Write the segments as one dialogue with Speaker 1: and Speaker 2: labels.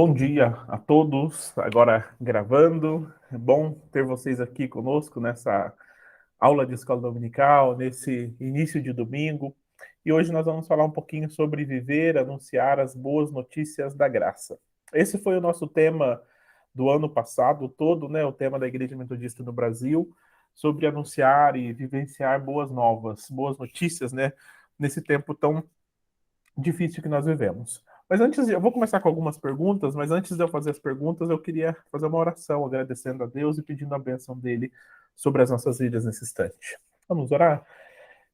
Speaker 1: Bom dia a todos, agora gravando. É bom ter vocês aqui conosco nessa aula de escola dominical, nesse início de domingo. E hoje nós vamos falar um pouquinho sobre viver, anunciar as boas notícias da graça. Esse foi o nosso tema do ano passado todo, né? O tema da Igreja Metodista no Brasil, sobre anunciar e vivenciar boas novas, boas notícias, né? Nesse tempo tão difícil que nós vivemos. Mas eu vou começar com algumas perguntas, mas antes de eu fazer as perguntas, eu queria fazer uma oração agradecendo a Deus e pedindo a bênção dele sobre as nossas vidas nesse instante. Vamos orar?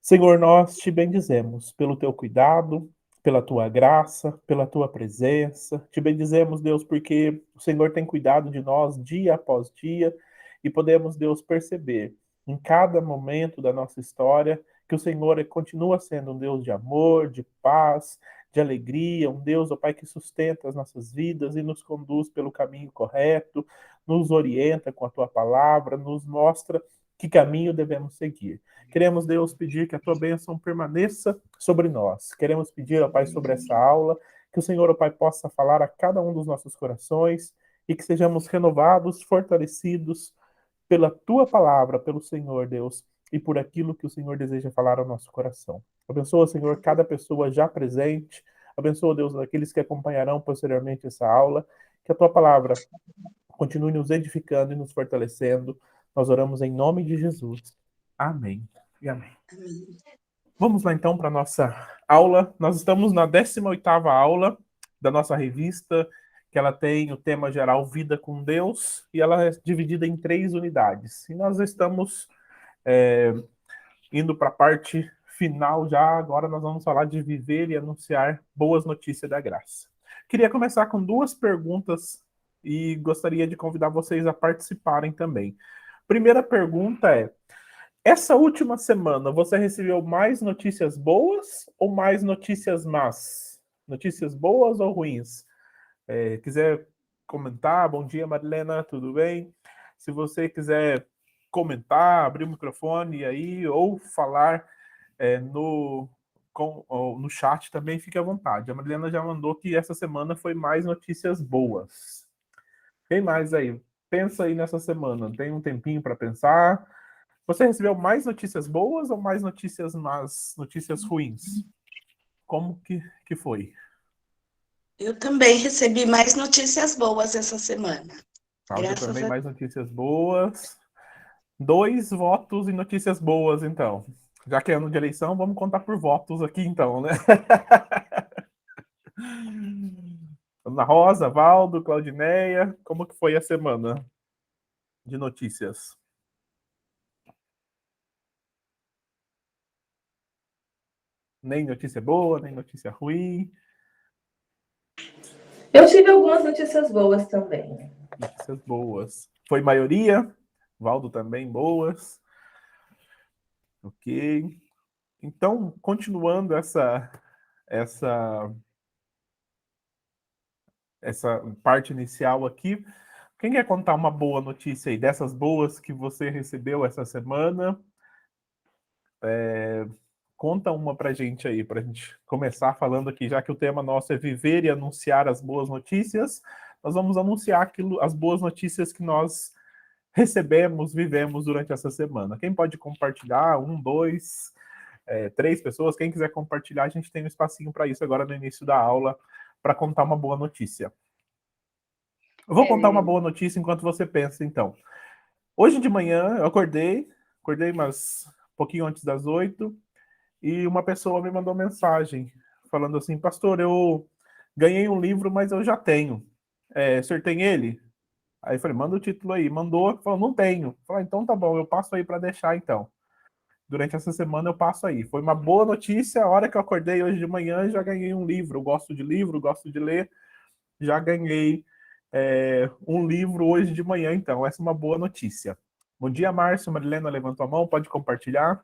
Speaker 1: Senhor, nós te bendizemos pelo teu cuidado, pela tua graça, pela tua presença. Te bendizemos, Deus, porque o Senhor tem cuidado de nós dia após dia e podemos, Deus, perceber em cada momento da nossa história que o Senhor continua sendo um Deus de amor, de paz, de alegria, um Deus, ó Pai, que sustenta as nossas vidas e nos conduz pelo caminho correto, nos orienta com a tua palavra, nos mostra que caminho devemos seguir. Queremos, Deus, pedir que a tua bênção permaneça sobre nós. Queremos pedir, ó Pai, sobre essa aula, que o Senhor, ó Pai, possa falar a cada um dos nossos corações e que sejamos renovados, fortalecidos pela tua palavra, pelo Senhor, Deus, e por aquilo que o Senhor deseja falar ao nosso coração. Abençoa, Senhor, cada pessoa já presente. Abençoa, Deus, aqueles que acompanharão posteriormente essa aula. Que a tua palavra continue nos edificando e nos fortalecendo. Nós oramos em nome de Jesus. Amém e amém. Vamos lá então para a nossa aula. Nós estamos na 18ª aula da nossa revista, que ela tem o tema geral Vida com Deus, e ela é dividida em 3 unidades. E nós estamos indo para a parte final já. Agora nós vamos falar de viver e anunciar boas notícias da graça. Queria começar com 2 perguntas e gostaria de convidar vocês a participarem também. Primeira pergunta é: essa última semana você recebeu mais notícias boas ou mais notícias más? Notícias boas ou ruins? Quiser comentar, bom dia, Marilena, tudo bem? Se você quiser comentar, abrir o microfone aí, ou falar no chat também, fique à vontade. A Marilena já mandou que essa semana foi mais notícias boas. Quem mais aí? Pensa aí nessa semana, tem um tempinho para pensar. Você recebeu mais notícias boas ou mais notícias más, notícias ruins? Como que foi?
Speaker 2: Eu também recebi mais notícias boas essa semana.
Speaker 1: Cláudia
Speaker 2: Graças
Speaker 1: também
Speaker 2: a Deus.
Speaker 1: mais notícias boas. 2 votos e notícias boas, então. Já que é ano de eleição, vamos contar por votos aqui, então, né? Ana Rosa, Valdo, Claudineia, como que foi a semana de notícias? Nem notícia boa, nem notícia ruim.
Speaker 3: Eu tive algumas notícias boas também.
Speaker 1: Notícias boas. Foi maioria? Valdo também boas. Ok. Então, continuando essa essa parte inicial aqui, quem quer contar uma boa notícia aí, dessas boas que você recebeu essa semana? Conta uma pra gente aí, pra gente começar falando aqui, já que o tema nosso é viver e anunciar as boas notícias, nós vamos anunciar as boas notícias que nós recebemos, vivemos durante essa semana. Quem pode compartilhar? 1, 2, 3 pessoas. Quem quiser compartilhar, a gente tem um espacinho para isso agora no início da aula, para contar uma boa notícia. Eu vou contar uma boa notícia enquanto você pensa, então. Hoje de manhã eu acordei umas um pouquinho antes das 8, e uma pessoa me mandou mensagem falando assim: pastor, eu ganhei um livro, mas eu já tenho. O senhor tem ele? Aí eu falei: manda o título aí. Mandou, falou: não tenho. Falei: então tá bom, eu passo aí para deixar então. Durante essa semana eu passo aí. Foi uma boa notícia. A hora que eu acordei hoje de manhã, já ganhei um livro. Eu gosto de livro, gosto de ler. Já ganhei um livro hoje de manhã, então. Essa é uma boa notícia. Bom dia, Márcio. Marilena levantou a mão, pode compartilhar?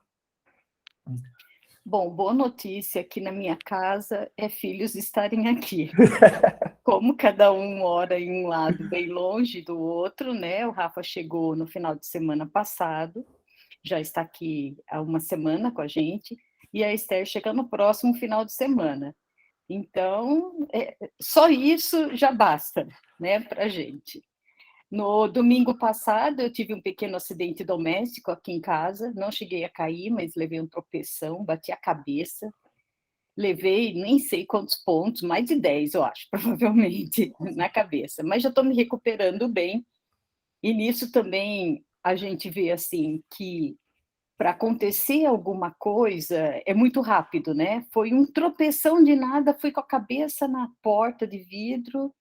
Speaker 4: Bom, boa notícia aqui na minha casa é filhos estarem aqui. Como cada um mora em um lado bem longe do outro, né? O Rafa chegou no final de semana passado, já está aqui há uma semana com a gente, e a Esther chega no próximo final de semana. Então, só isso já basta, né, para a gente. No domingo passado, eu tive um pequeno acidente doméstico aqui em casa. Não cheguei a cair, mas levei um tropeção, bati a cabeça. Levei nem sei quantos pontos, mais de 10, eu acho, provavelmente, na cabeça. Mas já estou me recuperando bem. E nisso também a gente vê assim que para acontecer alguma coisa é muito rápido, né? Foi um tropeção de nada, fui com a cabeça na porta de vidro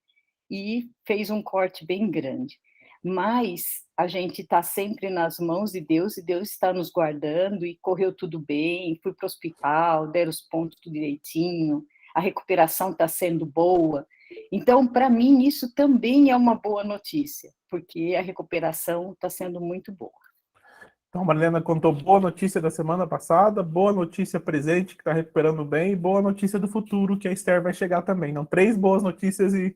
Speaker 4: e fez um corte bem grande. Mas a gente está sempre nas mãos de Deus e Deus está nos guardando e correu tudo bem, fui para o hospital, deram os pontos tudo direitinho, a recuperação está sendo boa. Então, para mim, isso também é uma boa notícia, porque a recuperação está sendo muito boa.
Speaker 1: Então, a Marilena contou boa notícia da semana passada, boa notícia presente, que está recuperando bem, e boa notícia do futuro, que a Esther vai chegar também. Não, 3 boas notícias e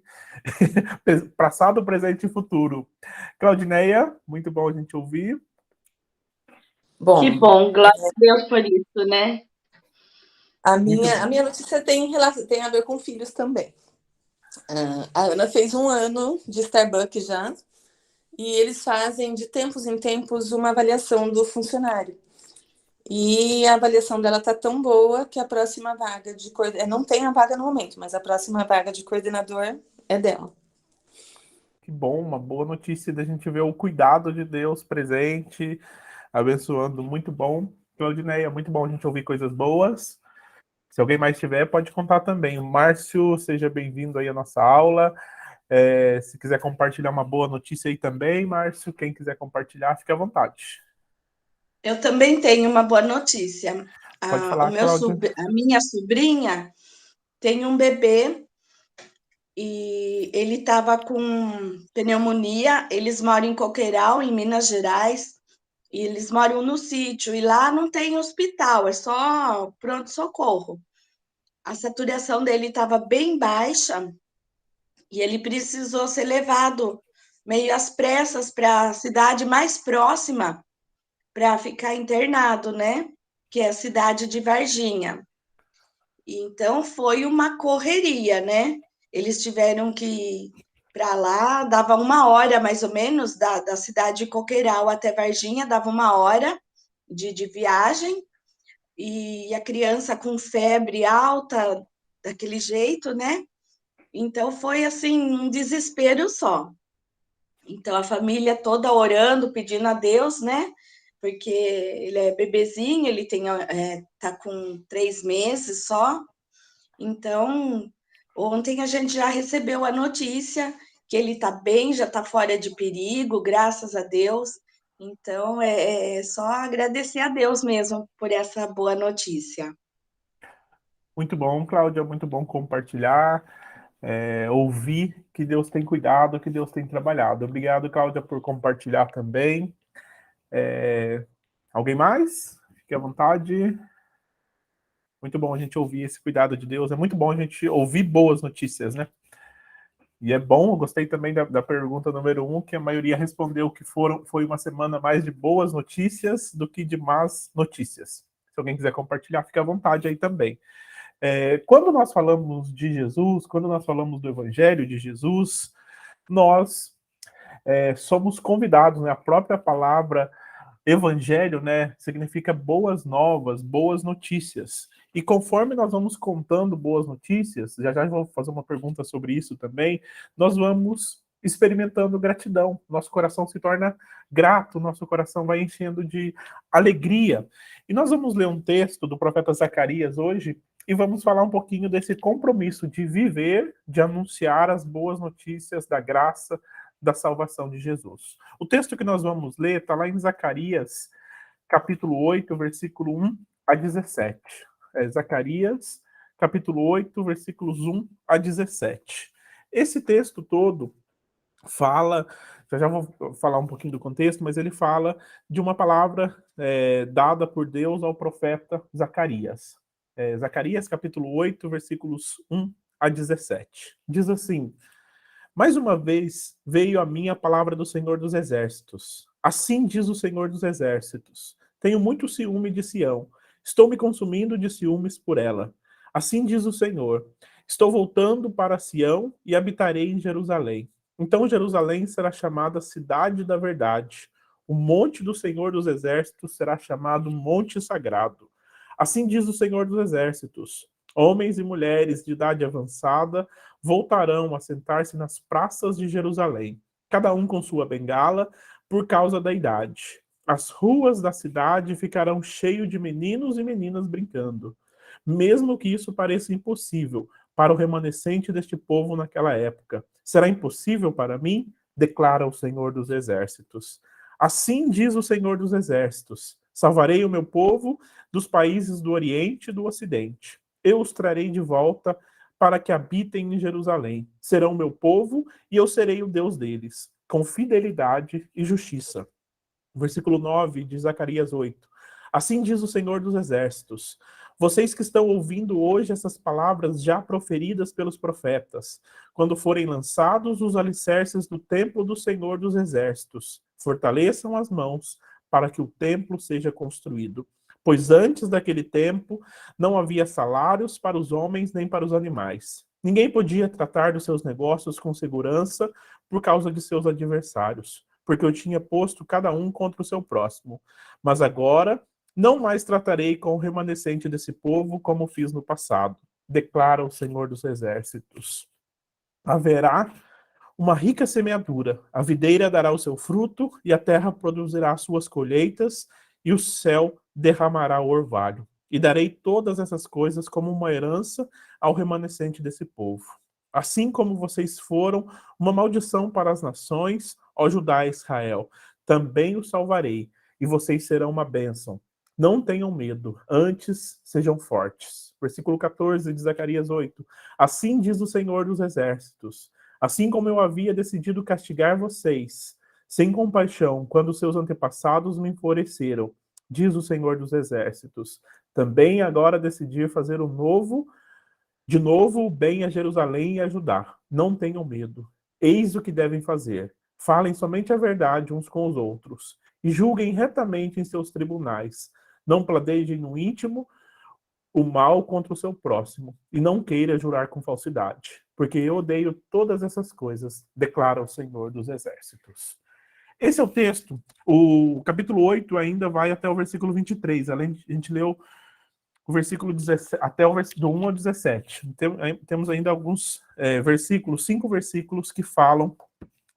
Speaker 1: passado, presente e futuro. Claudineia, muito bom a gente ouvir.
Speaker 3: Bom,
Speaker 5: que bom, glória a Deus por isso, né?
Speaker 3: A minha notícia tem a ver com filhos também. A Ana fez 1 ano de Starbucks já, e eles fazem de tempos em tempos uma avaliação do funcionário. E a avaliação dela está tão boa que a próxima vaga de não tem a vaga no momento, mas a próxima vaga de coordenador é dela.
Speaker 1: Que bom, uma boa notícia da gente ver o cuidado de Deus presente, abençoando, muito bom. Claudineia, muito bom a gente ouvir coisas boas. Se alguém mais tiver, pode contar também. Márcio, seja bem-vindo aí à nossa aula. Se quiser compartilhar uma boa notícia aí também, Márcio, quem quiser compartilhar, fique à vontade.
Speaker 2: Eu também tenho uma boa notícia.
Speaker 1: Pode falar, Cláudia.
Speaker 2: A minha sobrinha tem um bebê e ele estava com pneumonia. Eles moram em Coqueiral, em Minas Gerais, e eles moram no sítio, e lá não tem hospital, é só pronto-socorro. A saturação dele estava bem baixa e ele precisou ser levado meio às pressas para a cidade mais próxima para ficar internado, né? Que é a cidade de Varginha. Então foi uma correria, né? Eles tiveram que ir para lá, dava 1 hora mais ou menos da cidade de Coqueiral até Varginha, dava 1 hora de viagem, e a criança com febre alta, daquele jeito, né? Então foi assim, um desespero só. Então a família toda orando, pedindo a Deus, né? Porque ele é bebezinho, ele tá com 3 meses só. Então, ontem a gente já recebeu a notícia que ele está bem, já está fora de perigo, graças a Deus. Então, é só agradecer a Deus mesmo por essa boa notícia.
Speaker 1: Muito bom, Cláudia, muito bom compartilhar, ouvir que Deus tem cuidado, que Deus tem trabalhado. Obrigado, Cláudia, por compartilhar também. Alguém mais? Fique à vontade. Muito bom a gente ouvir esse cuidado de Deus. É muito bom a gente ouvir boas notícias, né? E é bom, eu gostei também da pergunta número 1, que a maioria respondeu que foi uma semana mais de boas notícias do que de más notícias. Se alguém quiser compartilhar, fique à vontade aí também. Quando nós falamos de Jesus, quando nós falamos do Evangelho de Jesus, nós somos convidados, né? A própria palavra Evangelho, né, significa boas novas, boas notícias. E conforme nós vamos contando boas notícias, já vou fazer uma pergunta sobre isso também, nós vamos experimentando gratidão. Nosso coração se torna grato, nosso coração vai enchendo de alegria. E nós vamos ler um texto do profeta Zacarias hoje e vamos falar um pouquinho desse compromisso de viver, de anunciar as boas notícias da graça, da salvação de Jesus. O texto que nós vamos ler está lá em Zacarias, capítulo 8, versículo 1 a 17. Zacarias, capítulo 8, versículos 1 a 17. Esse texto todo fala, já vou falar um pouquinho do contexto, mas ele fala de uma palavra dada por Deus ao profeta Zacarias. Zacarias, capítulo 8, versículos 1 a 17. Diz assim: mais uma vez veio a mim a palavra do Senhor dos Exércitos. Assim diz o Senhor dos Exércitos: tenho muito ciúme de Sião. Estou me consumindo de ciúmes por ela. Assim diz o Senhor: Estou voltando para Sião e habitarei em Jerusalém. Então Jerusalém será chamada Cidade da Verdade. O monte do Senhor dos Exércitos será chamado Monte Sagrado. Assim diz o Senhor dos Exércitos: homens e mulheres de idade avançada voltarão a sentar-se nas praças de Jerusalém, cada um com sua bengala, por causa da idade. As ruas da cidade ficarão cheias de meninos e meninas brincando. Mesmo que isso pareça impossível para o remanescente deste povo naquela época, será impossível para mim? Declara o Senhor dos Exércitos. Assim diz o Senhor dos Exércitos: salvarei o meu povo dos países do Oriente e do Ocidente. Eu os trarei de volta para que habitem em Jerusalém. Serão meu povo e eu serei o Deus deles, com fidelidade e justiça. Versículo 9 de Zacarias 8. Assim diz o Senhor dos Exércitos: vocês que estão ouvindo hoje essas palavras já proferidas pelos profetas, quando forem lançados os alicerces do templo do Senhor dos Exércitos, fortaleçam as mãos para que o templo seja construído. Pois antes daquele tempo não havia salários para os homens nem para os animais. Ninguém podia tratar dos seus negócios com segurança por causa de seus adversários, porque eu tinha posto cada um contra o seu próximo. Mas agora não mais tratarei com o remanescente desse povo como fiz no passado, declara o Senhor dos Exércitos. Haverá uma rica semeadura, a videira dará o seu fruto, e a terra produzirá suas colheitas, e o céu derramará o orvalho. E darei todas essas coisas como uma herança ao remanescente desse povo. Assim como vocês foram uma maldição para as nações, ó Judá e Israel, também os salvarei, e vocês serão uma bênção. Não tenham medo, antes sejam fortes. Versículo 14 de Zacarias 8. Assim diz o Senhor dos Exércitos: assim como eu havia decidido castigar vocês, sem compaixão, quando seus antepassados me enfureceram, diz o Senhor dos Exércitos, também agora decidi fazer de novo o bem a Jerusalém e a Judá. Não tenham medo. Eis o que devem fazer. Falem somente a verdade uns com os outros, e julguem retamente em seus tribunais. Não planejem no íntimo o mal contra o seu próximo, e não queira jurar com falsidade, porque eu odeio todas essas coisas, declara o Senhor dos Exércitos. Esse é o texto. O capítulo 8 ainda vai até o versículo 23. Além de a gente leu o versículo 17, até o do 1 ao 17. Temos ainda alguns versículos, 5 versículos que falam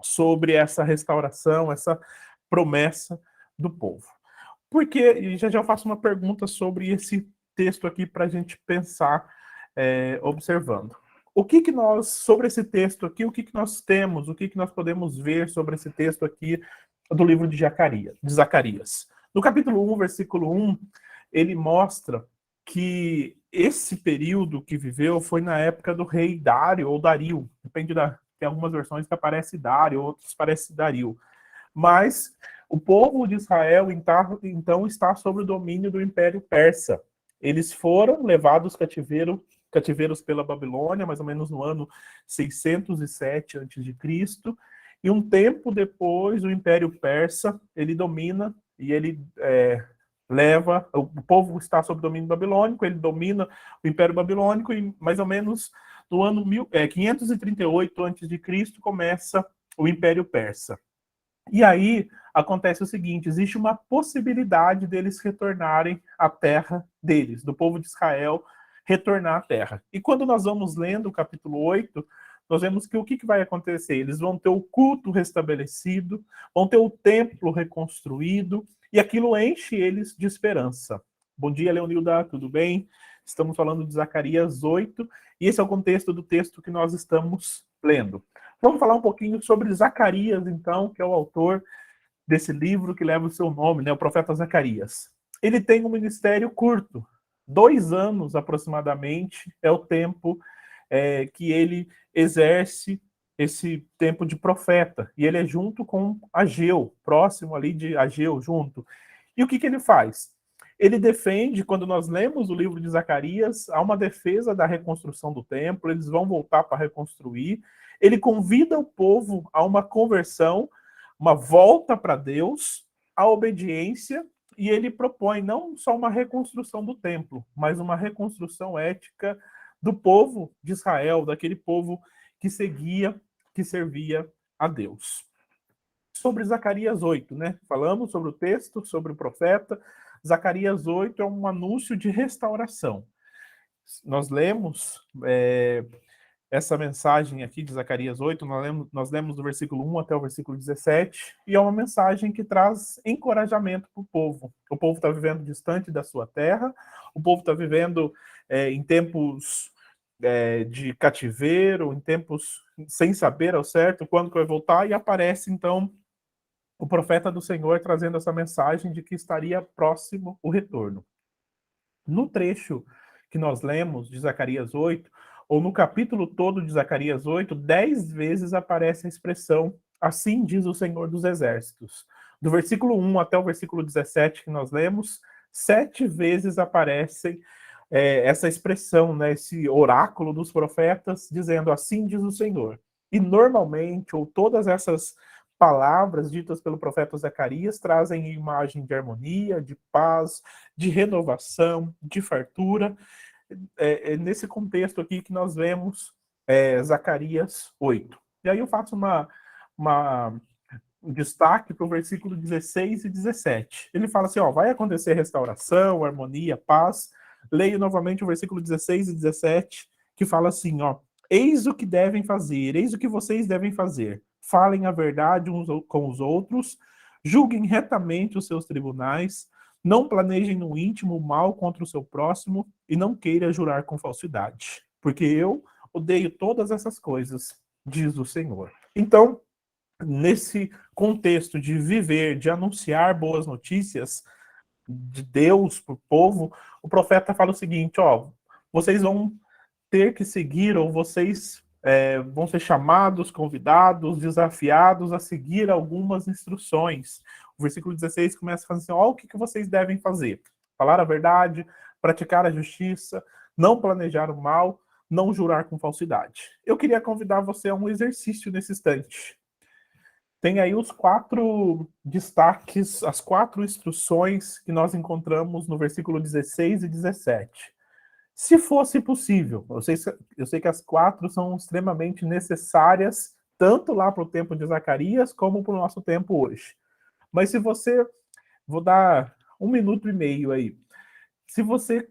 Speaker 1: sobre essa restauração, essa promessa do povo. Porque, e já eu faço uma pergunta sobre esse texto aqui para a gente pensar, observando. O que nós, sobre esse texto aqui, o que nós temos, o que nós podemos ver sobre esse texto aqui do livro de Zacarias? No capítulo 1, versículo 1, ele mostra que esse período que viveu foi na época do rei Dário, ou Dario, depende tem algumas versões que aparece Dário, outras aparece Dario. Mas o povo de Israel, então, está sob o domínio do Império Persa. Eles foram levados cativeiros pela Babilônia, mais ou menos no ano 607 a.C., e um tempo depois, o Império Persa, ele domina e ele leva, o povo está sob domínio babilônico, ele domina o Império Babilônico, e mais ou menos no ano 538 a.C. começa o Império Persa. E aí acontece o seguinte: existe uma possibilidade deles retornarem à terra deles, do povo de Israel retornar à terra. E quando nós vamos lendo o capítulo 8, nós vemos que o que vai acontecer? Eles vão ter o culto restabelecido, vão ter o templo reconstruído, e aquilo enche eles de esperança. Bom dia, Leonilda, tudo bem? Estamos falando de Zacarias 8, e esse é o contexto do texto que nós estamos lendo. Vamos falar um pouquinho sobre Zacarias, então, que é o autor desse livro que leva o seu nome, né, o profeta Zacarias. Ele tem um ministério curto, 2 anos aproximadamente, é o tempo que ele exerce esse tempo de profeta. E ele é junto com Ageu, próximo ali de Ageu, junto. E o que ele faz? Ele defende, quando nós lemos o livro de Zacarias, há uma defesa da reconstrução do templo, eles vão voltar para reconstruir. Ele convida o povo a uma conversão, uma volta para Deus, a obediência, e ele propõe não só uma reconstrução do templo, mas uma reconstrução ética do povo de Israel, daquele povo que seguia, que servia a Deus. Sobre Zacarias 8, né? Falamos sobre o texto, sobre o profeta. Zacarias 8 é um anúncio de restauração. Nós lemos essa mensagem aqui de Zacarias 8, nós lemos do versículo 1 até o versículo 17, e é uma mensagem que traz encorajamento para o povo. O povo está vivendo distante da sua terra, o povo está vivendo em tempos de cativeiro, em tempos sem saber ao certo quando que vai voltar, e aparece então o profeta do Senhor trazendo essa mensagem de que estaria próximo o retorno. No trecho que nós lemos de Zacarias 8, ou no capítulo todo de Zacarias 8, 10 vezes aparece a expressão "assim diz o Senhor dos Exércitos". Do versículo 1 até o versículo 17 que nós lemos, 7 vezes aparece essa expressão, né, esse oráculo dos profetas, dizendo "assim diz o Senhor". E normalmente, ou todas essas palavras ditas pelo profeta Zacarias trazem imagem de harmonia, de paz, de renovação, de fartura. É nesse contexto aqui que nós vemos Zacarias 8. E aí eu faço um destaque para o versículo 16 e 17. Ele fala assim, vai acontecer restauração, harmonia, paz. Leio novamente o versículo 16 e 17, que fala assim, eis o que devem fazer, eis o que vocês devem fazer. Falem a verdade uns com os outros, julguem retamente os seus tribunais, não planejem no íntimo o mal contra o seu próximo e não queira jurar com falsidade, porque eu odeio todas essas coisas, diz o Senhor. Então, nesse contexto de viver, de anunciar boas notícias de Deus para o povo, o profeta fala o seguinte, vocês vão ter que seguir, ou vocês vão ser chamados, convidados, desafiados a seguir algumas instruções. O versículo 16 começa falando assim, o que vocês devem fazer? Falar a verdade, praticar a justiça, não planejar o mal, não jurar com falsidade. Eu queria convidar você a um exercício nesse instante. Tem aí os 4 destaques, as 4 instruções que nós encontramos no versículo 16 e 17. Se fosse possível, eu sei que as 4 são extremamente necessárias, tanto lá para o tempo de Zacarias, como para o nosso tempo hoje. Mas se você, vou dar 1 minuto e meio aí, se você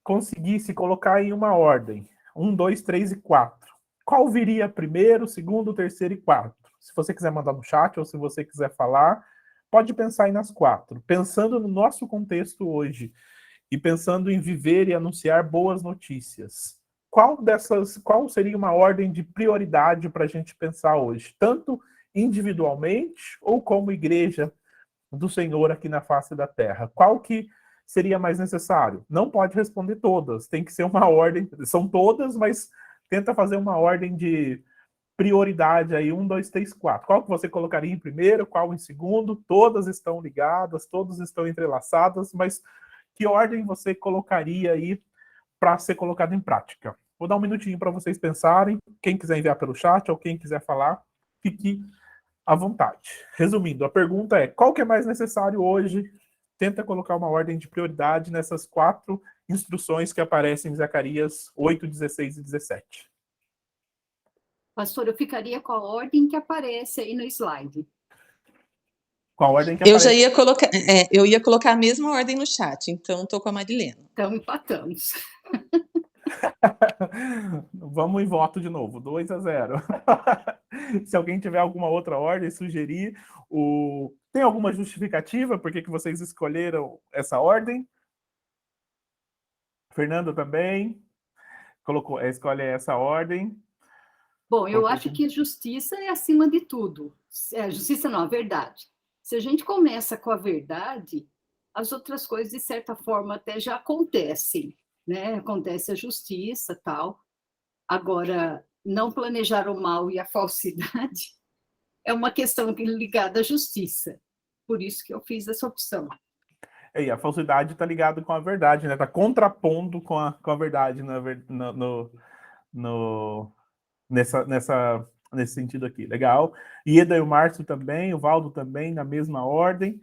Speaker 1: conseguisse colocar em uma ordem, 1, 2, 3 e 4, qual viria primeiro, segundo, terceiro e quarto? Se você quiser mandar no chat, ou se você quiser falar, pode pensar aí nas 4. Pensando no nosso contexto hoje, e pensando em viver e anunciar boas notícias, qual seria uma ordem de prioridade para a gente pensar hoje? Tanto individualmente, ou como igreja do Senhor aqui na face da terra? Qual que seria mais necessário? Não pode responder todas, tem que ser uma ordem, são todas, mas tenta fazer uma ordem de prioridade aí, 1, 2, 3, 4. Qual que você colocaria em primeiro, qual em segundo? Todas estão ligadas, todas estão entrelaçadas, mas que ordem você colocaria aí para ser colocado em prática? Vou dar 1 minutinho para vocês pensarem. Quem quiser enviar pelo chat ou quem quiser falar, fique à vontade. Resumindo, a pergunta é, qual que é mais necessário hoje? Tenta colocar uma ordem de prioridade nessas 4 instruções que aparecem em Zacarias 8, 16 e 17.
Speaker 4: Pastor, eu ficaria com a ordem que aparece aí no slide.
Speaker 1: Com a ordem que aparece.
Speaker 3: Eu ia colocar a mesma ordem no chat, então estou com a Marilena.
Speaker 4: Então empatamos.
Speaker 1: Vamos em voto de novo, 2-0. Se alguém tiver alguma outra ordem, sugerir. Tem alguma justificativa por que vocês escolheram essa ordem? Fernando também escolhe essa ordem.
Speaker 4: Bom, eu acho que justiça é acima de tudo. Justiça não, a verdade. Se a gente começa com a verdade, as outras coisas, de certa forma, até já acontecem, né? Acontece a justiça, tal. Agora, não planejar o mal e a falsidade é uma questão ligada à justiça. Por isso que eu fiz essa opção.
Speaker 1: E a falsidade está ligada com a verdade, né? Está contrapondo com a verdade nesse sentido aqui. Legal. Ieda e o Márcio também, o Valdo também, na mesma ordem.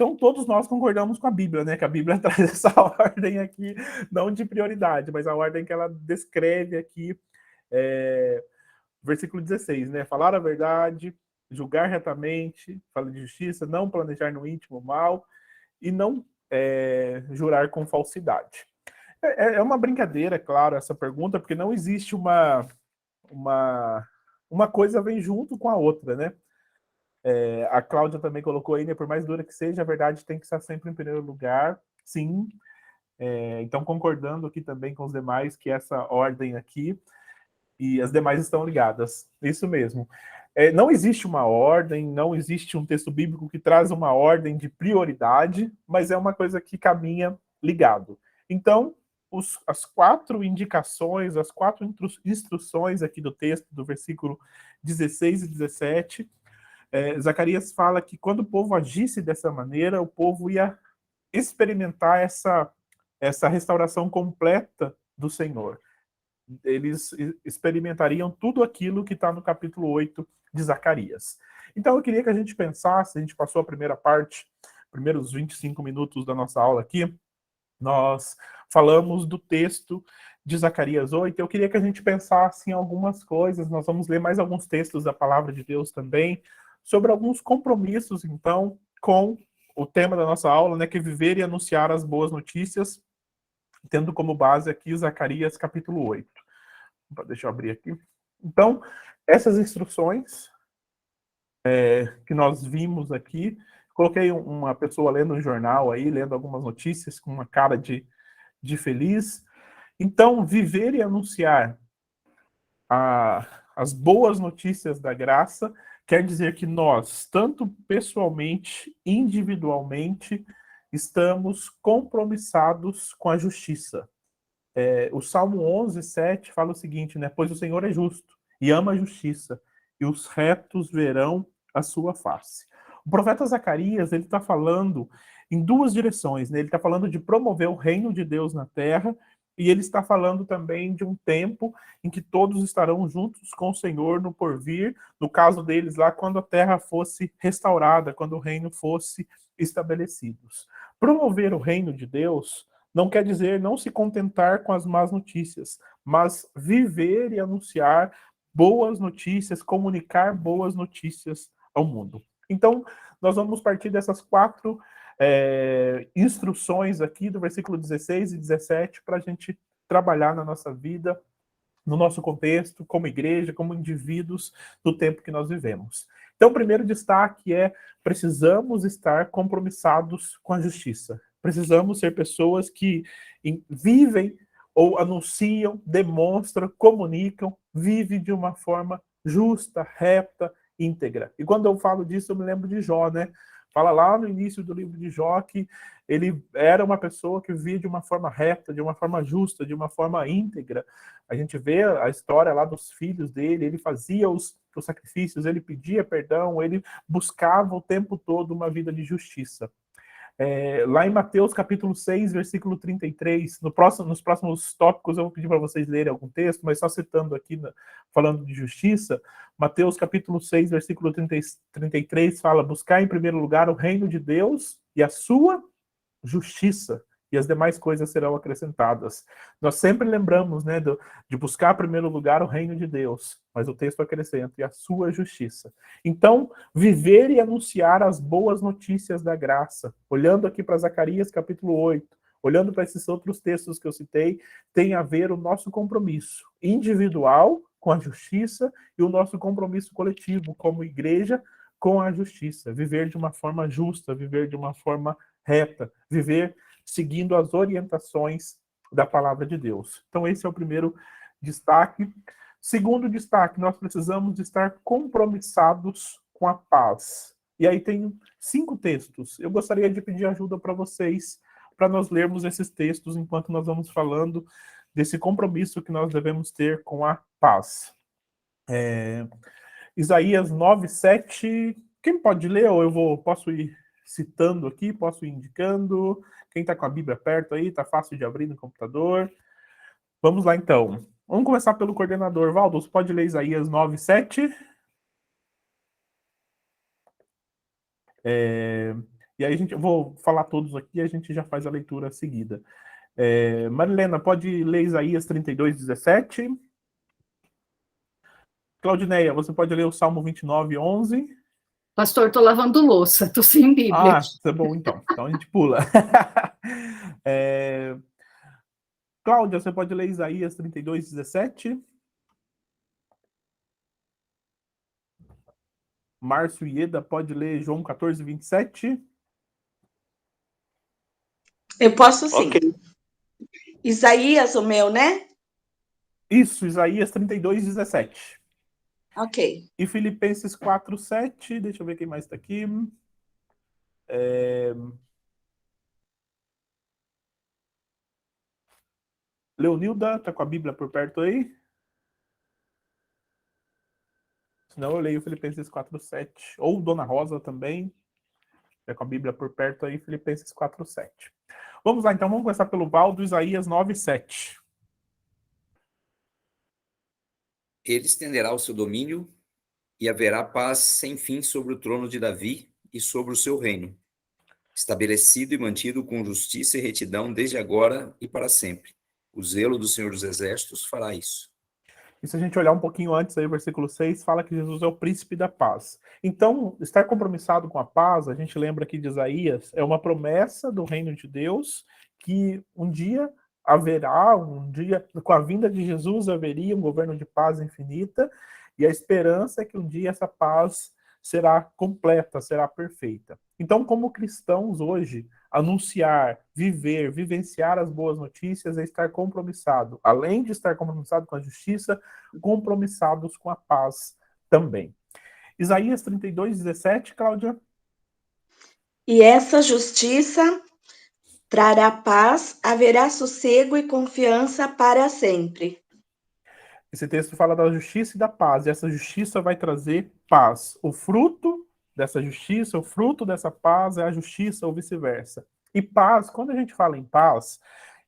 Speaker 1: Então, todos nós concordamos com a Bíblia, né? Que a Bíblia traz essa ordem aqui, não de prioridade, mas a ordem que ela descreve aqui, versículo 16, né? Falar a verdade, julgar retamente, fala de justiça, não planejar no íntimo mal e não jurar com falsidade. É uma brincadeira, claro, essa pergunta, porque não existe uma coisa vem junto com a outra, né? A Cláudia também colocou aí, né? Por mais dura que seja, a verdade tem que estar sempre em primeiro lugar, sim. Então, concordando aqui também com os demais, que essa ordem aqui e as demais estão ligadas. Isso mesmo. Não existe uma ordem, não existe um texto bíblico que traz uma ordem de prioridade, mas é uma coisa que caminha ligado. Então, as 4 indicações, as 4 instruções aqui do texto, do versículo 16 e 17, Zacarias fala que quando o povo agisse dessa maneira, o povo ia experimentar essa restauração completa do Senhor. Eles experimentariam tudo aquilo que está no capítulo 8 de Zacarias. Então eu queria que a gente pensasse, a gente passou a primeira parte, primeiros 25 minutos da nossa aula aqui, nós falamos do texto de Zacarias 8, eu queria que a gente pensasse em algumas coisas, nós vamos ler mais alguns textos da palavra de Deus também, sobre alguns compromissos, então, com o tema da nossa aula, né, que é viver e anunciar as boas notícias, tendo como base aqui Zacarias capítulo 8. Deixa eu abrir aqui. Então, essas instruções que nós vimos aqui, coloquei uma pessoa lendo um jornal aí, lendo algumas notícias com uma cara de feliz. Então, viver e anunciar as boas notícias da graça quer dizer que nós, tanto pessoalmente, individualmente, estamos compromissados com a justiça. O Salmo 11, 7 fala o seguinte, né? Pois o Senhor é justo e ama a justiça, e os retos verão a sua face. O profeta Zacarias, ele está falando em 2 direções, né? Ele está falando de promover o reino de Deus na terra, e ele está falando também de um tempo em que todos estarão juntos com o Senhor no porvir, no caso deles lá, quando a terra fosse restaurada, quando o reino fosse estabelecido. Promover o reino de Deus não quer dizer não se contentar com as más notícias, mas viver e anunciar boas notícias, comunicar boas notícias ao mundo. Então, nós vamos partir dessas 4 instruções aqui do versículo 16 e 17 para a gente trabalhar na nossa vida, no nosso contexto, como igreja, como indivíduos do tempo que nós vivemos. Então, o primeiro destaque é: precisamos estar compromissados com a justiça. Precisamos ser pessoas que vivem ou anunciam, demonstram, comunicam, vivem de uma forma justa, reta, íntegra. E quando eu falo disso, eu me lembro de Jó, né? Fala lá no início do livro de Jó que ele era uma pessoa que vivia de uma forma reta, de uma forma justa, de uma forma íntegra. A gente vê a história lá dos filhos dele, ele fazia os sacrifícios, ele pedia perdão, ele buscava o tempo todo uma vida de justiça. Lá em Mateus capítulo 6, versículo 33, nos próximos tópicos eu vou pedir para vocês lerem algum texto, mas só citando aqui, falando de justiça, Mateus capítulo 6, versículo 33 fala: buscar em primeiro lugar o reino de Deus e a sua justiça, e as demais coisas serão acrescentadas. Nós sempre lembramos, né, de buscar em primeiro lugar o reino de Deus, mas o texto acrescenta, e a sua justiça. Então, viver e anunciar as boas notícias da graça, olhando aqui para Zacarias capítulo 8, olhando para esses outros textos que eu citei, tem a ver o nosso compromisso individual com a justiça e o nosso compromisso coletivo como igreja com a justiça, viver de uma forma justa, viver de uma forma reta, viver seguindo as orientações da palavra de Deus. Então, esse é o primeiro destaque. Segundo destaque, nós precisamos de estar compromissados com a paz. E aí tem 5 textos. Eu gostaria de pedir ajuda para vocês, para nós lermos esses textos enquanto nós vamos falando desse compromisso que nós devemos ter com a paz. Isaías 9, 7. Quem pode ler? Ou posso ir citando aqui, posso ir indicando. Quem está com a Bíblia perto aí, está fácil de abrir no computador. Vamos lá, então. Vamos começar pelo coordenador. Valdo, você pode ler Isaías 9, 7? E aí eu vou falar todos aqui e a gente já faz a leitura seguida. Marilena, pode ler Isaías 32:17. Claudineia, você pode ler o Salmo 29:11.
Speaker 4: Pastor, estou lavando louça, estou sem Bíblia.
Speaker 1: Tá bom então. Então a gente pula. Cláudia, você pode ler Isaías 32:17. Márcio Ieda pode ler João 14:27.
Speaker 2: Eu posso sim.
Speaker 5: Ok.
Speaker 2: Isaías, o meu, né?
Speaker 1: Isso, Isaías 32:17.
Speaker 2: Ok.
Speaker 1: E Filipenses 4:7. Deixa eu ver quem mais está aqui. Leonilda, tá com a Bíblia por perto aí? Senão eu leio Filipenses 4:7. Ou Dona Rosa também. Tá com a Bíblia por perto aí, Filipenses 4:7. Vamos lá, então, vamos começar pelo Valdo, Isaías 9:7.
Speaker 6: Ele estenderá o seu domínio e haverá paz sem fim sobre o trono de Davi e sobre o seu reino, estabelecido e mantido com justiça e retidão desde agora e para sempre. O zelo do Senhor dos Exércitos fará isso.
Speaker 1: E se a gente olhar um pouquinho antes aí, versículo 6, fala que Jesus é o príncipe da paz. Então, estar compromissado com a paz, a gente lembra aqui de Isaías, é uma promessa do reino de Deus, que um dia haverá, com a vinda de Jesus, haveria um governo de paz infinita, e a esperança é que um dia essa paz será completa, será perfeita. Então, como cristãos hoje, anunciar, vivenciar as boas notícias é estar compromissado. Além de estar compromissado com a justiça, compromissados com a paz também. Isaías 32:17, Cláudia.
Speaker 2: E essa justiça trará paz, haverá sossego e confiança para sempre.
Speaker 1: Esse texto fala da justiça e da paz, e essa justiça vai trazer paz. O fruto dessa justiça, o fruto dessa paz é a justiça ou vice-versa. E paz, quando a gente fala em paz,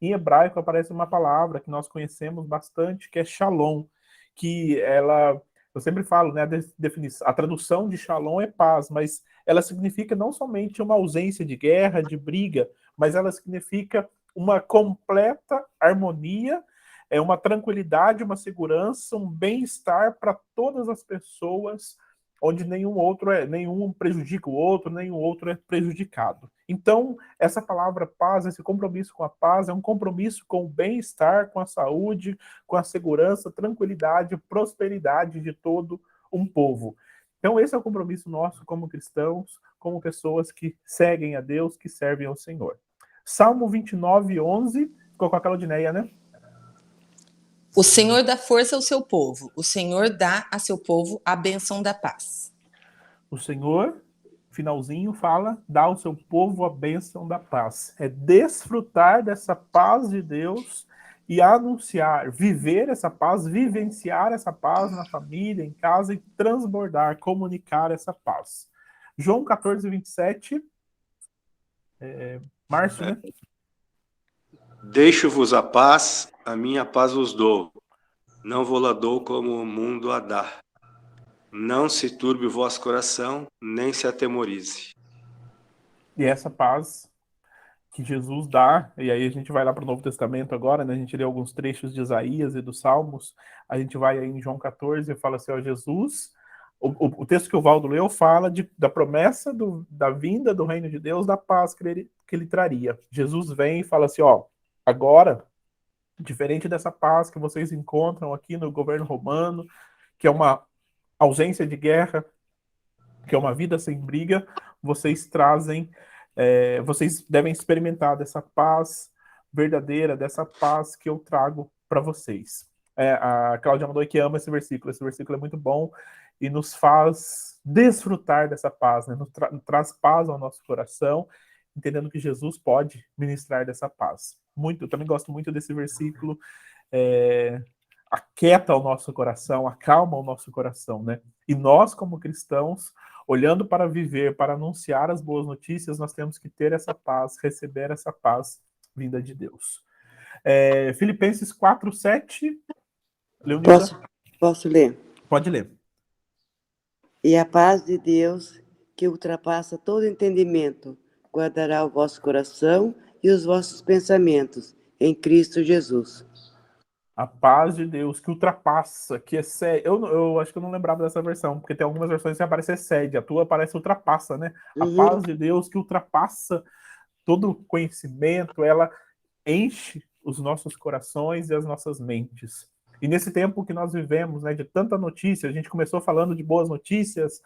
Speaker 1: em hebraico aparece uma palavra que nós conhecemos bastante, que é shalom, que eu sempre falo, né, a tradução de shalom é paz, mas ela significa não somente uma ausência de guerra, de briga, mas ela significa uma completa harmonia, uma tranquilidade, uma segurança, um bem-estar para todas as pessoas, onde nenhum prejudica o outro, nenhum outro é prejudicado. Então, essa palavra paz, esse compromisso com a paz, é um compromisso com o bem-estar, com a saúde, com a segurança, tranquilidade, prosperidade de todo um povo. Então, esse é o compromisso nosso como cristãos, como pessoas que seguem a Deus, que servem ao Senhor. Salmo 29:11, ficou com a Claudineia, né?
Speaker 3: O Senhor dá força ao seu povo. O Senhor dá a seu povo a bênção da paz.
Speaker 1: O Senhor, finalzinho, fala, dá ao seu povo a bênção da paz. É desfrutar dessa paz de Deus e anunciar, viver essa paz, vivenciar essa paz na família, em casa e transbordar, comunicar essa paz. João 14:27. Márcio, né?
Speaker 7: Deixo-vos a paz vos dou. Não vou-la dou como o mundo a dá. Não se turbe o vosso coração, nem se atemorize.
Speaker 1: E essa paz que Jesus dá, e aí a gente vai lá para o Novo Testamento agora, né? A gente lê alguns trechos de Isaías e dos Salmos, a gente vai aí em João 14 e fala assim, ó, Jesus, o texto que o Valdo leu fala da promessa da vinda do reino de Deus, da paz que ele traria. Jesus vem e fala assim, ó, agora, diferente dessa paz que vocês encontram aqui no governo romano, que é uma ausência de guerra, que é uma vida sem briga, vocês devem experimentar dessa paz verdadeira, dessa paz que eu trago para vocês. A Cláudia mandou que ama esse versículo é muito bom e nos faz desfrutar dessa paz, né? Traz paz ao nosso coração, entendendo que Jesus pode ministrar dessa paz. Eu também gosto muito desse versículo, aquieta o nosso coração, acalma o nosso coração, né? E nós, como cristãos, olhando para viver, para anunciar as boas notícias, nós temos que ter essa paz, receber essa paz vinda de Deus. Filipenses 4:7.
Speaker 8: Posso ler?
Speaker 1: Pode ler.
Speaker 8: E a paz de Deus, que ultrapassa todo entendimento, guardará o vosso coração e os vossos pensamentos em Cristo Jesus.
Speaker 1: A paz de Deus que ultrapassa, que excede. Eu acho que eu não lembrava dessa versão, porque tem algumas versões que aparece excede, a tua aparece ultrapassa, né? A paz de Deus que ultrapassa todo conhecimento, ela enche os nossos corações e as nossas mentes. E nesse tempo que nós vivemos, né, de tanta notícia, a gente começou falando de boas notícias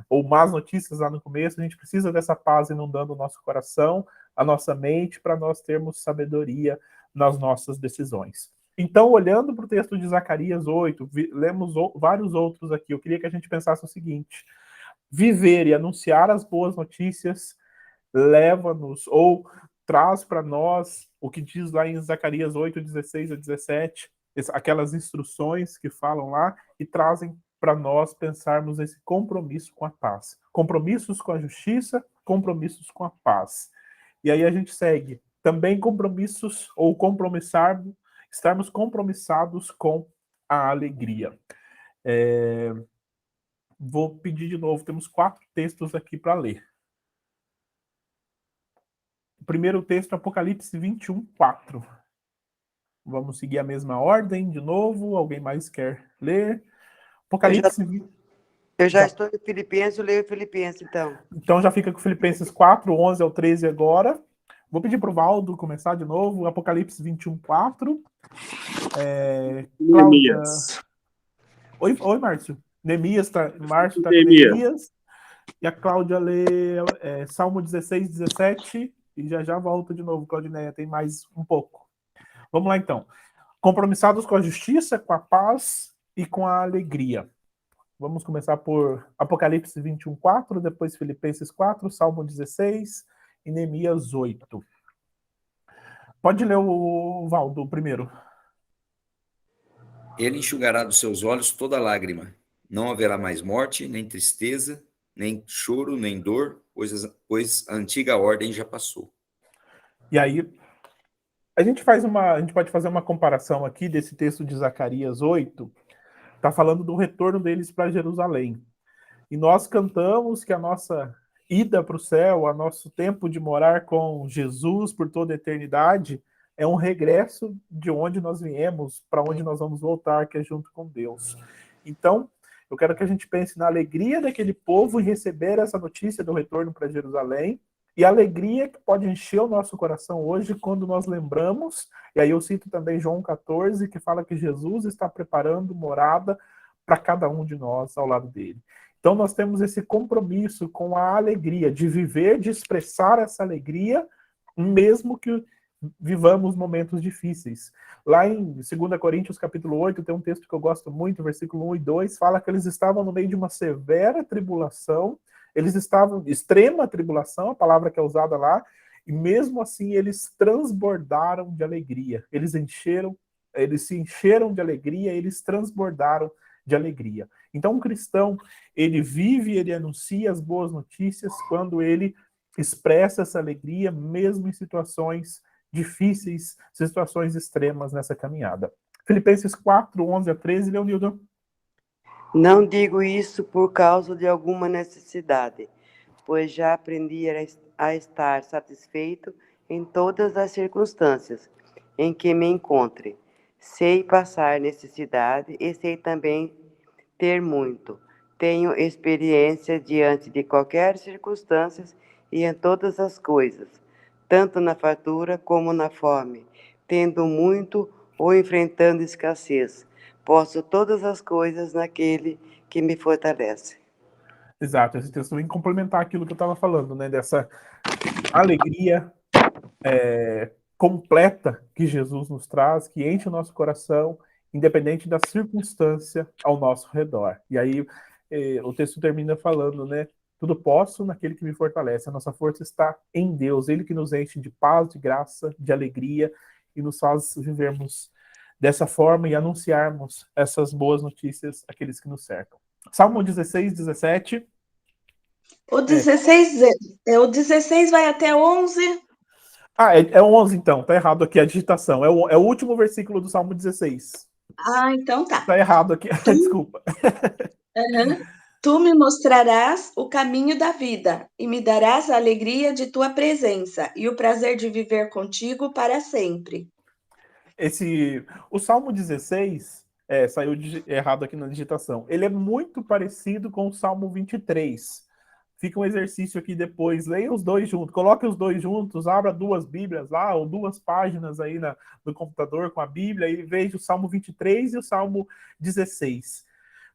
Speaker 1: ou más notícias lá no começo, a gente precisa dessa paz inundando o nosso coração, a nossa mente, para nós termos sabedoria nas nossas decisões. Então, olhando para o texto de Zacarias 8, lemos vários outros aqui, eu queria que a gente pensasse o seguinte: viver e anunciar as boas notícias leva-nos ou traz para nós o que diz lá em Zacarias 8, 16 a 17, aquelas instruções que falam lá e trazem para nós pensarmos esse compromisso com a paz. Compromissos com a justiça, compromissos com a paz. E aí a gente segue. Também compromissos ou estarmos compromissados com a alegria. Vou pedir de novo, temos 4 textos aqui para ler. O primeiro texto, Apocalipse 21, 4. Vamos seguir a mesma ordem de novo. Alguém mais quer ler? Apocalipse...
Speaker 8: Eu já estou em Filipenses, eu leio Filipenses, então.
Speaker 1: Então já fica com Filipenses 4, 11 ao 13 agora. Vou pedir para o Valdo começar de novo. Apocalipse 21, 4.
Speaker 9: Neemias.
Speaker 1: Oi, Márcio. Márcio está com Neemias. E a Cláudia lê Salmo 16, 17. E já volta de novo, Claudineia. Tem mais um pouco. Vamos lá, então. Compromissados com a justiça, com a paz e com a alegria. Vamos começar por Apocalipse 21, 4, depois Filipenses 4, Salmo 16 e Neemias 8. Pode ler o Valdo primeiro.
Speaker 6: Ele enxugará dos seus olhos toda lágrima. Não haverá mais morte, nem tristeza, nem choro, nem dor, pois a antiga ordem já passou.
Speaker 1: E aí, a gente pode fazer uma comparação aqui desse texto de Zacarias 8, está falando do retorno deles para Jerusalém. E nós cantamos que a nossa ida para o céu, o nosso tempo de morar com Jesus por toda a eternidade, é um regresso de onde nós viemos, para onde nós vamos voltar, que é junto com Deus. Então, eu quero que a gente pense na alegria daquele povo em receber essa notícia do retorno para Jerusalém, e a alegria que pode encher o nosso coração hoje quando nós lembramos, e aí eu cito também João 14, que fala que Jesus está preparando morada para cada um de nós ao lado dele. Então nós temos esse compromisso com a alegria, de viver, de expressar essa alegria, mesmo que vivamos momentos difíceis. Lá em 2 Coríntios capítulo 8, tem um texto que eu gosto muito, versículo 1 e 2, fala que eles estavam no meio de uma severa tribulação, eles estavam, extrema tribulação, a palavra que é usada lá, e mesmo assim eles transbordaram de alegria. Eles se encheram de alegria, eles transbordaram de alegria. Então, um cristão, ele vive, ele anuncia as boas notícias quando ele expressa essa alegria, mesmo em situações difíceis, situações extremas nessa caminhada. Filipenses 4, 11 a 13, Leonildo.
Speaker 8: Não digo isso por causa de alguma necessidade, pois já aprendi a estar satisfeito em todas as circunstâncias em que me encontre. Sei passar necessidade e sei também ter muito. Tenho experiência diante de qualquer circunstância e em todas as coisas, tanto na fartura como na fome, tendo muito ou enfrentando escassez. Posso todas as coisas naquele que me fortalece.
Speaker 1: Exato, esse texto vem complementar aquilo que eu estava falando, né? Dessa alegria completa que Jesus nos traz, que enche o nosso coração, independente da circunstância ao nosso redor. E aí o texto termina falando, né? Tudo posso naquele que me fortalece. A nossa força está em Deus, Ele que nos enche de paz, de graça, de alegria e nos faz vivermos dessa forma e anunciarmos essas boas notícias àqueles que nos cercam. Salmo 16, 17.
Speaker 2: O 16 vai até 11.
Speaker 1: Ah, é 11 então, tá errado aqui a digitação. É o último versículo do Salmo 16.
Speaker 2: Ah, então tá.
Speaker 1: Tá errado aqui, desculpa.
Speaker 2: Uhum. Tu me mostrarás o caminho da vida e me darás a alegria de tua presença e o prazer de viver contigo para sempre.
Speaker 1: O Salmo 16, saiu errado aqui na digitação, ele é muito parecido com o Salmo 23. Fica um exercício aqui depois, leia os dois juntos, coloque os dois juntos, abra duas Bíblias lá, ou duas páginas aí no computador com a Bíblia, e veja o Salmo 23 e o Salmo 16.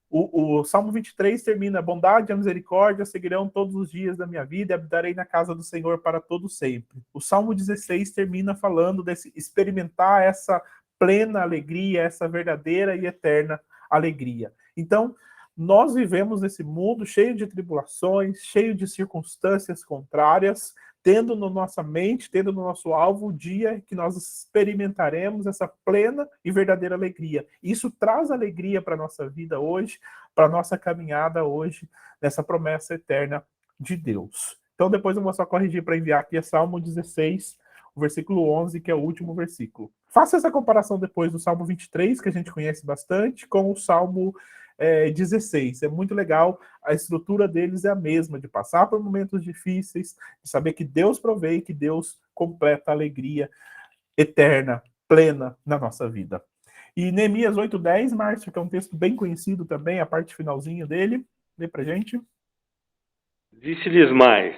Speaker 1: O Salmo 23 termina: bondade e a misericórdia seguirão todos os dias da minha vida e habitarei na casa do Senhor para todo sempre. O Salmo 16 termina falando desse experimentar essa plena alegria, essa verdadeira e eterna alegria. Então, nós vivemos nesse mundo cheio de tribulações, cheio de circunstâncias contrárias, tendo na nossa mente, tendo no nosso alvo o dia que nós experimentaremos essa plena e verdadeira alegria. Isso traz alegria para a nossa vida hoje, para a nossa caminhada hoje, nessa promessa eterna de Deus. Então depois eu vou só corrigir para enviar aqui, é Salmo 16, o versículo 11, que é o último versículo. Faça essa comparação depois do Salmo 23, que a gente conhece bastante, com o Salmo 16. É muito legal, a estrutura deles é a mesma, de passar por momentos difíceis, de saber que Deus provê, que Deus completa a alegria eterna, plena na nossa vida. E Neemias 8:10, Márcio, que é um texto bem conhecido também, a parte finalzinha dele, lê pra gente.
Speaker 7: Disse-lhes mais: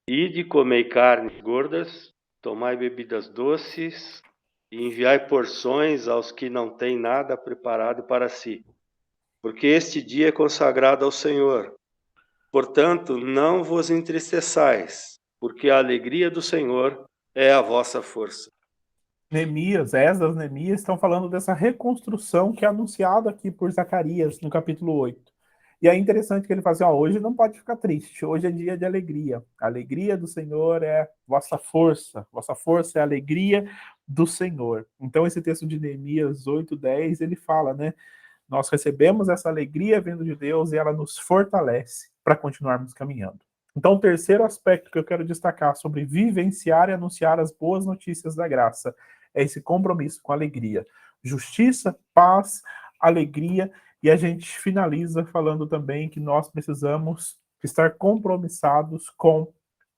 Speaker 7: ide, comei carnes gordas, tomai bebidas doces e enviai porções aos que não têm nada preparado para si, porque este dia é consagrado ao Senhor. Portanto, não vos entristeçais, porque a alegria do Senhor é a vossa força.
Speaker 1: Esdras, Neemias estão falando dessa reconstrução que é anunciada aqui por Zacarias no capítulo 8. E é interessante que ele fala assim, hoje não pode ficar triste, hoje é dia de alegria. A alegria do Senhor é vossa força é a alegria do Senhor. Então esse texto de Neemias 8:10, ele fala, né? Nós recebemos essa alegria vindo de Deus e ela nos fortalece para continuarmos caminhando. Então, o terceiro aspecto que eu quero destacar sobre vivenciar e anunciar as boas notícias da graça é esse compromisso com alegria. Justiça, paz, alegria, e a gente finaliza falando também que nós precisamos estar compromissados com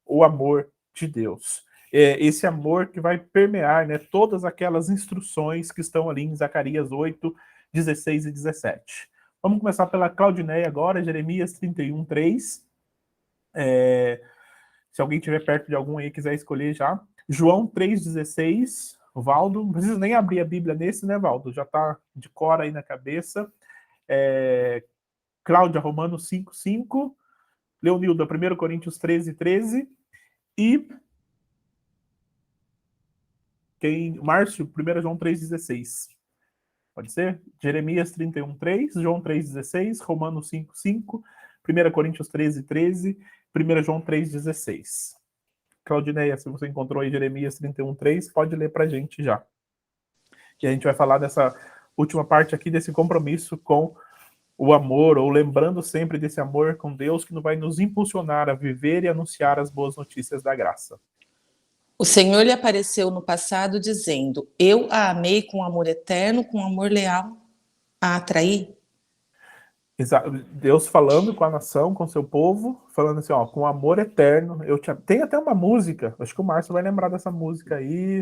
Speaker 1: o amor de Deus. Esse amor que vai permear, né, todas aquelas instruções que estão ali em Zacarias 8, 16 e 17. Vamos começar pela Claudineia agora, Jeremias 31:3. Se alguém estiver perto de algum aí e quiser escolher já. João 3:16. Valdo, não precisa nem abrir a Bíblia nesse, né, Valdo? Já está de cor aí na cabeça. Cláudia, Romanos 5:5. Leonilda, 1 Coríntios 13:13. E Márcio, 1 João 3:16. Pode ser? Jeremias 31:3, João 3:16, Romanos 5:5, 1 Coríntios 13:13, 1 João 3:16. Claudineia, se você encontrou aí Jeremias 31:3, pode ler para a gente já. Que a gente vai falar dessa última parte aqui, desse compromisso com o amor, ou lembrando sempre desse amor com Deus, que vai nos impulsionar a viver e anunciar as boas notícias da graça.
Speaker 3: O Senhor lhe apareceu no passado dizendo: eu a amei com amor eterno, com amor leal, a atraí.
Speaker 1: Deus falando com a nação, com o seu povo, falando assim, com amor eterno. Tem até uma música, acho que o Márcio vai lembrar dessa música aí,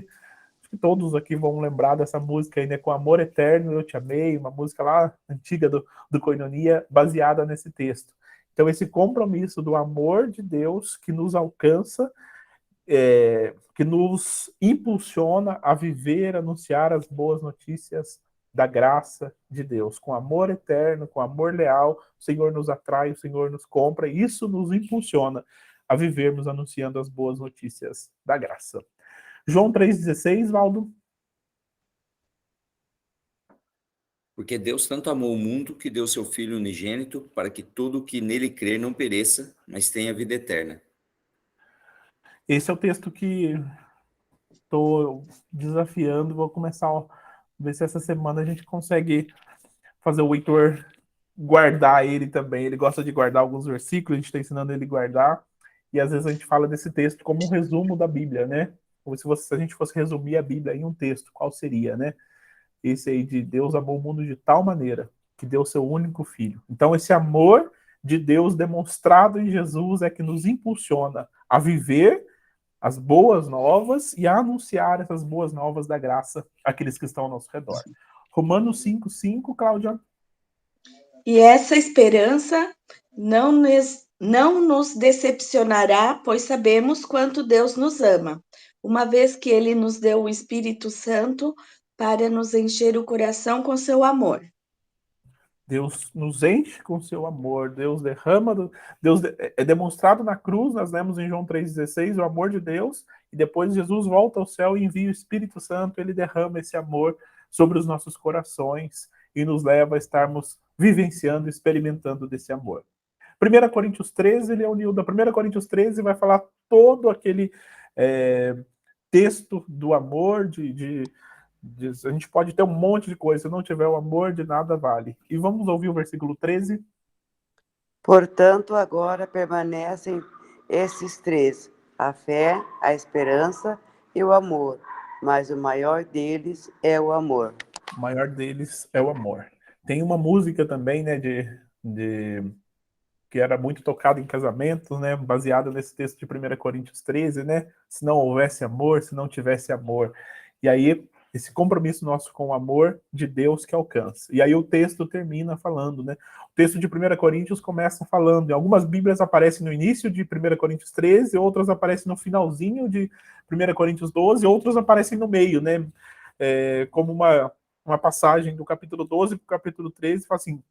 Speaker 1: acho que todos aqui vão lembrar dessa música aí, né? Com amor eterno eu te amei, uma música lá antiga do Koinonia, baseada nesse texto. Então esse compromisso do amor de Deus que nos alcança, que nos impulsiona a viver, anunciar as boas notícias da graça de Deus. Com amor eterno, com amor leal, o Senhor nos atrai, o Senhor nos compra, e isso nos impulsiona a vivermos anunciando as boas notícias da graça. João 3,16, Valdo.
Speaker 6: Porque Deus tanto amou o mundo que deu seu Filho unigênito para que todo o que nele crer não pereça, mas tenha vida eterna.
Speaker 1: Esse é o texto que estou desafiando, vou começar a ver se essa semana a gente consegue fazer o Heitor guardar ele também. Ele gosta de guardar alguns versículos, a gente está ensinando ele a guardar, e às vezes a gente fala desse texto como um resumo da Bíblia, né? Como se a gente fosse resumir a Bíblia em um texto, qual seria, né? Esse aí de Deus amou o mundo de tal maneira que deu seu único filho. Então esse amor de Deus demonstrado em Jesus é que nos impulsiona a viver as boas novas e a anunciar essas boas novas da graça àqueles que estão ao nosso redor. Romanos 5:5, Cláudia.
Speaker 2: E essa esperança não nos decepcionará, pois sabemos quanto Deus nos ama, uma vez que Ele nos deu o Espírito Santo para nos encher o coração com seu amor.
Speaker 1: Deus nos enche com seu amor, Deus derrama, Deus é demonstrado na cruz, nós lemos em João 3,16, o amor de Deus, e depois Jesus volta ao céu e envia o Espírito Santo, ele derrama esse amor sobre os nossos corações e nos leva a estarmos vivenciando, experimentando desse amor. 1 Coríntios 13, ele é unido da 1 Coríntios 13, vai falar todo aquele texto do amor, a gente pode ter um monte de coisa, se não tiver o amor, de nada vale. E vamos ouvir o versículo 13.
Speaker 8: Portanto, agora permanecem esses três: a fé, a esperança e o amor. Mas o maior deles é o amor.
Speaker 1: O maior deles é o amor. Tem uma música também, né, que era muito tocada em casamentos, né, baseada nesse texto de 1 Coríntios 13, né? Se não houvesse amor, se não tivesse amor. E aí, esse compromisso nosso com o amor de Deus que alcança. E aí o texto termina falando, né? O texto de 1 Coríntios começa falando, em algumas bíblias aparecem no início de 1 Coríntios 13, outras aparecem no finalzinho de 1 Coríntios 12, outras aparecem no meio, né? Como uma passagem do capítulo 12 para o capítulo 13, fala assim: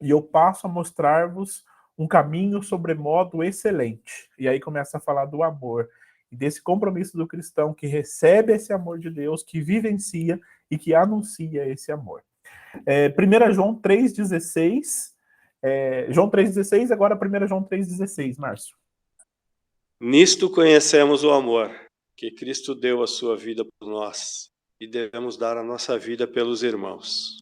Speaker 1: e eu passo a mostrar-vos um caminho sobremodo excelente. E aí começa a falar do amor, e desse compromisso do cristão que recebe esse amor de Deus, que vivencia e que anuncia esse amor. 1 João 3,16, João 3,16, agora 1 João 3,16, Márcio.
Speaker 7: Nisto conhecemos o amor, que Cristo deu a sua vida por nós, e devemos dar a nossa vida pelos irmãos.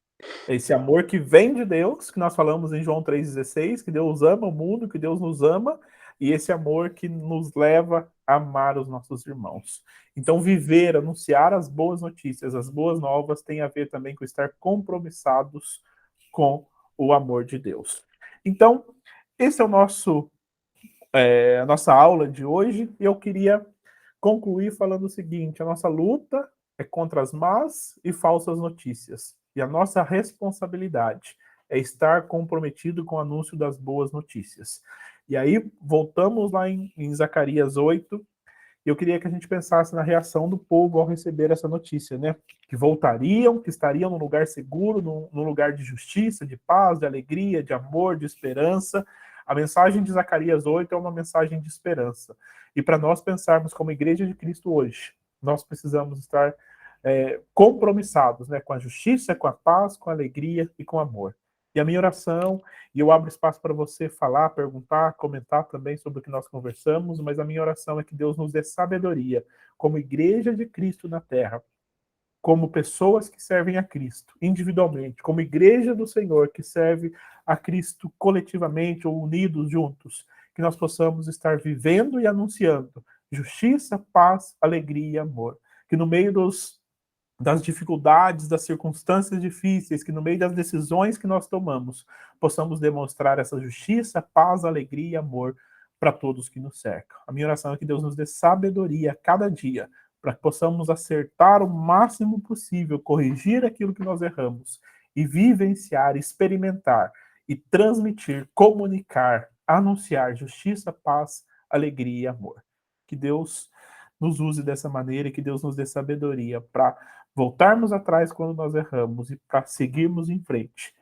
Speaker 1: Esse amor que vem de Deus, que nós falamos em João 3,16, que Deus ama o mundo, que Deus nos ama, e esse amor que nos leva a amar os nossos irmãos. Então, viver, anunciar as boas notícias, as boas novas, tem a ver também com estar compromissados com o amor de Deus. Então, esse é a nossa aula de hoje, e eu queria concluir falando o seguinte: a nossa luta é contra as más e falsas notícias, e a nossa responsabilidade é estar comprometido com o anúncio das boas notícias. E aí, voltamos lá em Zacarias 8, e eu queria que a gente pensasse na reação do povo ao receber essa notícia, né? Que voltariam, que estariam num lugar seguro, num lugar de justiça, de paz, de alegria, de amor, de esperança. A mensagem de Zacarias 8 é uma mensagem de esperança. E para nós pensarmos como Igreja de Cristo hoje, nós precisamos estar compromissados, né, com a justiça, com a paz, com a alegria e com o amor. E a minha oração, e eu abro espaço para você falar, perguntar, comentar também sobre o que nós conversamos, mas a minha oração é que Deus nos dê sabedoria como Igreja de Cristo na Terra, como pessoas que servem a Cristo individualmente, como Igreja do Senhor que serve a Cristo coletivamente ou unidos juntos, que nós possamos estar vivendo e anunciando justiça, paz, alegria e amor. Que no meio das dificuldades, das circunstâncias difíceis, que no meio das decisões que nós tomamos, possamos demonstrar essa justiça, paz, alegria e amor para todos que nos cercam. A minha oração é que Deus nos dê sabedoria a cada dia, para que possamos acertar o máximo possível, corrigir aquilo que nós erramos, e vivenciar, experimentar e transmitir, comunicar, anunciar justiça, paz, alegria e amor. Que Deus nos use dessa maneira e que Deus nos dê sabedoria para voltarmos atrás quando nós erramos e para seguirmos em frente,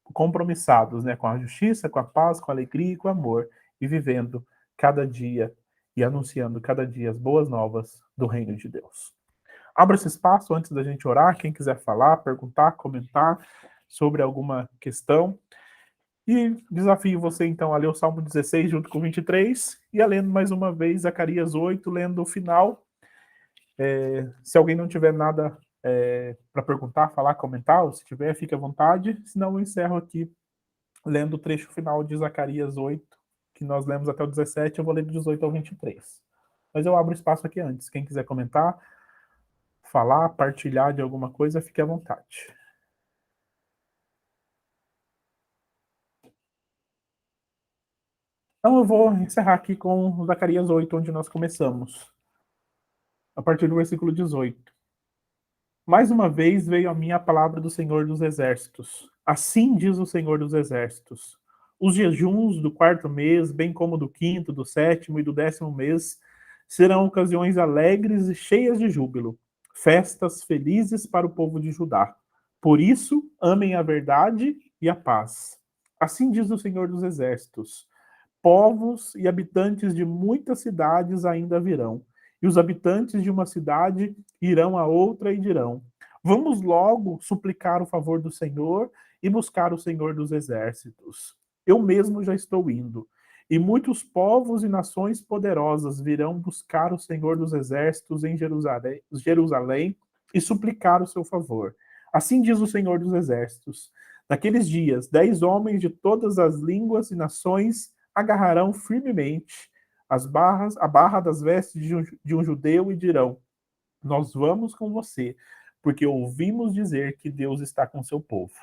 Speaker 1: compromissados, né, com a justiça, com a paz, com a alegria e com o amor, e vivendo cada dia e anunciando cada dia as boas novas do reino de Deus. Abra esse espaço antes da gente orar, quem quiser falar, perguntar, comentar sobre alguma questão. E desafio você, então, a ler o Salmo 16 junto com o 23, e a lendo mais uma vez Zacarias 8, lendo o final. Se alguém não tiver nada para perguntar, falar, comentar, ou se tiver, fique à vontade. Senão eu encerro aqui lendo o trecho final de Zacarias 8, que nós lemos até o 17, eu vou ler do 18 ao 23. Mas eu abro espaço aqui antes. Quem quiser comentar, falar, partilhar de alguma coisa, fique à vontade. Então eu vou encerrar aqui com Zacarias 8, onde nós começamos, a partir do versículo 18. Mais uma vez veio a mim a palavra do Senhor dos Exércitos. Assim diz o Senhor dos Exércitos: os jejuns do 4º mês, bem como do 5º, do 7º e do 10º mês, serão ocasiões alegres e cheias de júbilo, festas felizes para o povo de Judá. Por isso, amem a verdade e a paz. Assim diz o Senhor dos Exércitos: povos e habitantes de muitas cidades ainda virão, e os habitantes de uma cidade irão a outra e dirão: vamos logo suplicar o favor do Senhor e buscar o Senhor dos Exércitos. Eu mesmo já estou indo. E muitos povos e nações poderosas virão buscar o Senhor dos Exércitos em Jerusalém e suplicar o seu favor. Assim diz o Senhor dos Exércitos: naqueles dias, 10 homens de todas as línguas e nações agarrarão firmemente a barra das vestes de um judeu e dirão: nós vamos com você, porque ouvimos dizer que Deus está com seu povo.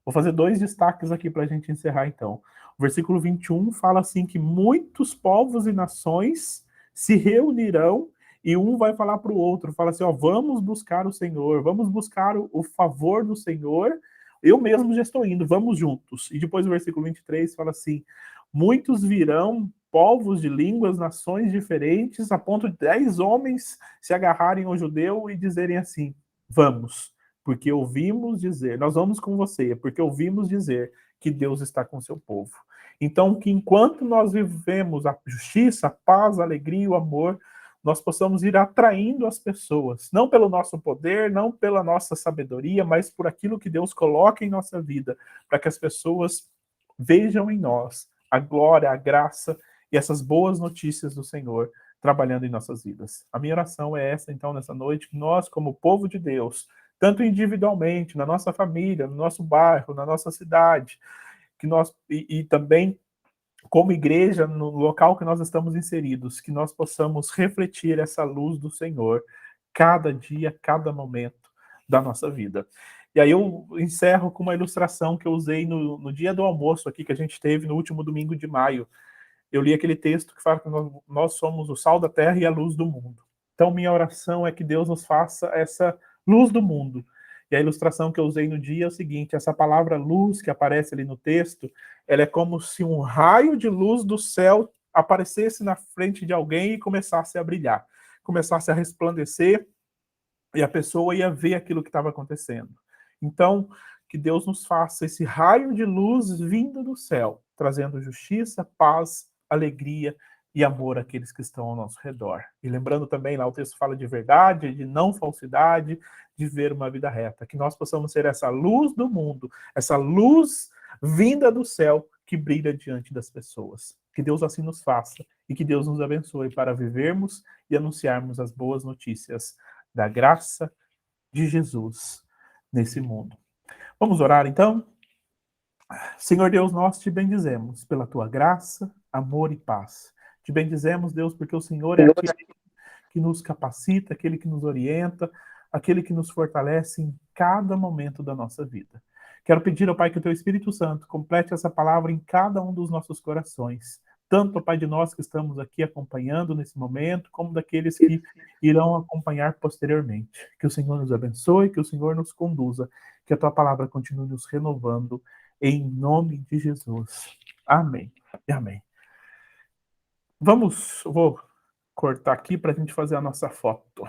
Speaker 1: Vou fazer 2 destaques aqui para a gente encerrar, então. O versículo 21 fala assim que muitos povos e nações se reunirão e um vai falar para o outro, fala assim, ó, vamos buscar o Senhor, vamos buscar o favor do Senhor, eu mesmo já estou indo, vamos juntos. E depois o versículo 23 fala assim, muitos virão, povos de línguas, nações diferentes, a ponto de 10 homens se agarrarem ao judeu e dizerem assim, vamos, porque ouvimos dizer, nós vamos com você, porque ouvimos dizer que Deus está com seu povo. Então, que enquanto nós vivemos a justiça, a paz, a alegria e o amor, nós possamos ir atraindo as pessoas, não pelo nosso poder, não pela nossa sabedoria, mas por aquilo que Deus coloca em nossa vida, para que as pessoas vejam em nós a glória, a graça e essas boas notícias do Senhor trabalhando em nossas vidas. A minha oração é essa, então, nessa noite, que nós, como povo de Deus, tanto individualmente, na nossa família, no nosso bairro, na nossa cidade, que nós e também como igreja, no local que nós estamos inseridos, que nós possamos refletir essa luz do Senhor cada dia, cada momento da nossa vida. E aí eu encerro com uma ilustração que eu usei no dia do almoço aqui, que a gente teve no último domingo de maio. Eu li aquele texto que fala que nós somos o sal da terra e a luz do mundo. Então, minha oração é que Deus nos faça essa luz do mundo. E a ilustração que eu usei no dia é o seguinte, essa palavra luz que aparece ali no texto, ela é como se um raio de luz do céu aparecesse na frente de alguém e começasse a brilhar, começasse a resplandecer, e a pessoa ia ver aquilo que estava acontecendo. Então, que Deus nos faça esse raio de luz vindo do céu, trazendo justiça, paz, alegria e amor àqueles que estão ao nosso redor. E lembrando também, lá o texto fala de verdade, de não falsidade, de ver uma vida reta. Que nós possamos ser essa luz do mundo, essa luz vinda do céu que brilha diante das pessoas. Que Deus assim nos faça e que Deus nos abençoe para vivermos e anunciarmos as boas notícias da graça de Jesus nesse mundo. Vamos orar então? Senhor Deus, nós te bendizemos pela tua graça, amor e paz. Te bendizemos, Deus, porque o Senhor é aquele que nos capacita, aquele que nos orienta, aquele que nos fortalece em cada momento da nossa vida. Quero pedir ao Pai que o teu Espírito Santo complete essa palavra em cada um dos nossos corações. Tanto, Pai, de nós que estamos aqui acompanhando nesse momento, como daqueles que irão acompanhar posteriormente. Que o Senhor nos abençoe, que o Senhor nos conduza, que a tua palavra continue nos renovando, em nome de Jesus. Amém e amém. Vou cortar aqui para a gente fazer a nossa foto.